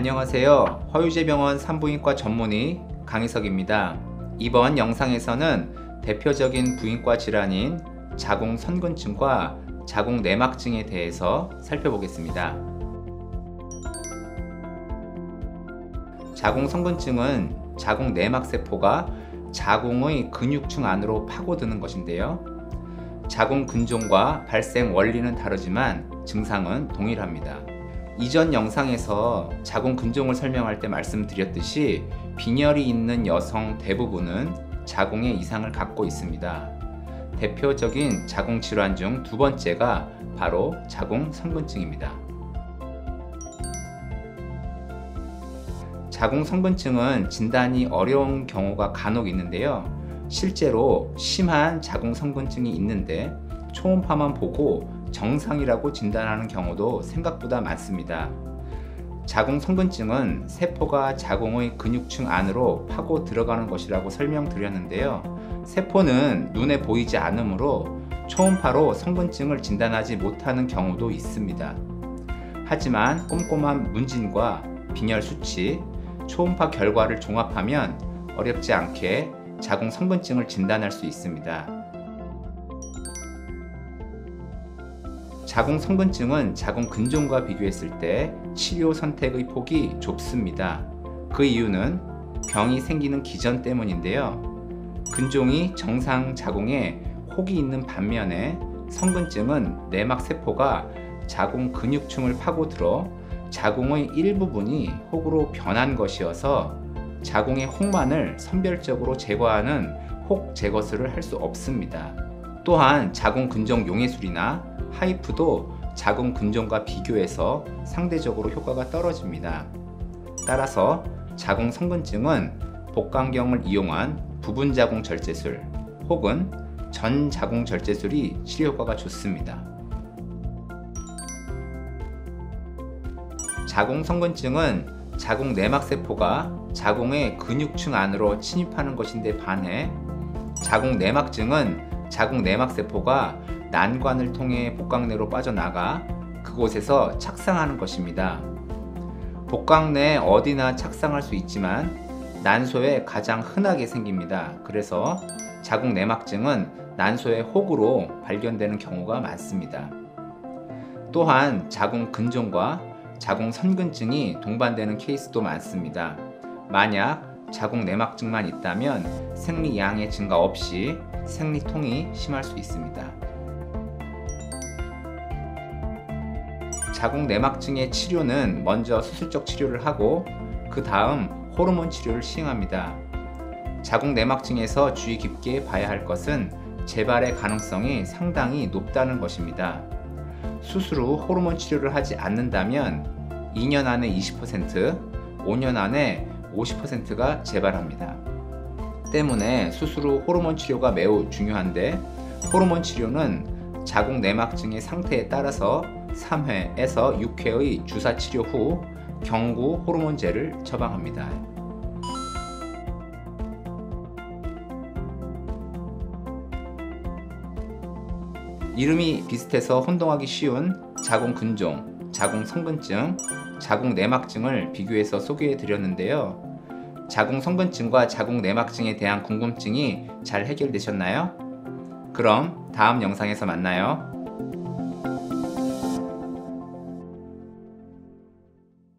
안녕하세요. 허유제병원 산부인과 전문의 강희석입니다. 이번 영상에서는 대표적인 부인과 질환인 자궁선근증과 자궁내막증에 대해서 살펴보겠습니다. 자궁선근증은 자궁내막세포가 자궁의 근육층 안으로 파고드는 것인데요. 자궁근종과 발생 원리는 다르지만 증상은 동일합니다. 이전 영상에서 자궁근종을 설명할 때 말씀드렸듯이 빈혈이 있는 여성 대부분은 자궁에 이상을 갖고 있습니다. 대표적인 자궁질환 중 두 번째가 바로 자궁선근증입니다. 자궁선근증은 진단이 어려운 경우가 간혹 있는데요. 실제로 심한 자궁선근증이 있는데 초음파만 보고 정상이라고 진단하는 경우도 생각보다 많습니다. 자궁선근증은 세포가 자궁의 근육층 안으로 파고 들어가는 것이라고 설명드렸는데요. 세포는 눈에 보이지 않으므로 초음파로 선근증을 진단하지 못하는 경우도 있습니다. 하지만 꼼꼼한 문진과 빈혈 수치, 초음파 결과를 종합하면 어렵지 않게 자궁선근증을 진단할 수 있습니다. 자궁선근증은 자궁근종과 비교했을 때 치료 선택의 폭이 좁습니다. 그 이유는 병이 생기는 기전 때문인데요. 근종이 정상 자궁에 혹이 있는 반면에 선근증은 내막세포가 자궁 근육층을 파고들어 자궁의 일부분이 혹으로 변한 것이어서 자궁의 혹만을 선별적으로 제거하는 혹 제거술을 할 수 없습니다. 또한 자궁근종 용해술이나 하이프도 자궁근종과 비교해서 상대적으로 효과가 떨어집니다. 따라서 자궁선근증은 복강경을 이용한 부분자궁절제술 혹은 전자궁절제술이 치료 효과가 좋습니다. 자궁선근증은 자궁내막세포가 자궁의 근육층 안으로 침입하는 것인데 반해 자궁내막증은 자궁내막세포가 난관을 통해 복강 내로 빠져나가 그곳에서 착상하는 것입니다. 복강 내 어디나 착상할 수 있지만 난소에 가장 흔하게 생깁니다. 그래서 자궁내막증은 난소의 혹으로 발견되는 경우가 많습니다. 또한 자궁근종과 자궁선근증이 동반되는 케이스도 많습니다. 만약 자궁내막증만 있다면 생리양의 증가 없이 생리통이 심할 수 있습니다. 자궁내막증의 치료는 먼저 수술적 치료를 하고 그 다음 호르몬 치료를 시행합니다. 자궁내막증에서 주의 깊게 봐야 할 것은 재발의 가능성이 상당히 높다는 것입니다. 수술 후 호르몬 치료를 하지 않는다면 2년 안에 20%, 5년 안에 50%가 재발합니다. 때문에 수술 후 호르몬 치료가 매우 중요한데 호르몬 치료는 자궁내막증의 상태에 따라서 3회에서 6회의 주사 치료 후 경구 호르몬제를 처방합니다. 이름이 비슷해서 혼동하기 쉬운 자궁근종, 자궁선근증, 자궁내막증을 비교해서 소개해 드렸는데요. 자궁선근증과 자궁내막증에 대한 궁금증이 잘 해결되셨나요? 그럼 다음 영상에서 만나요.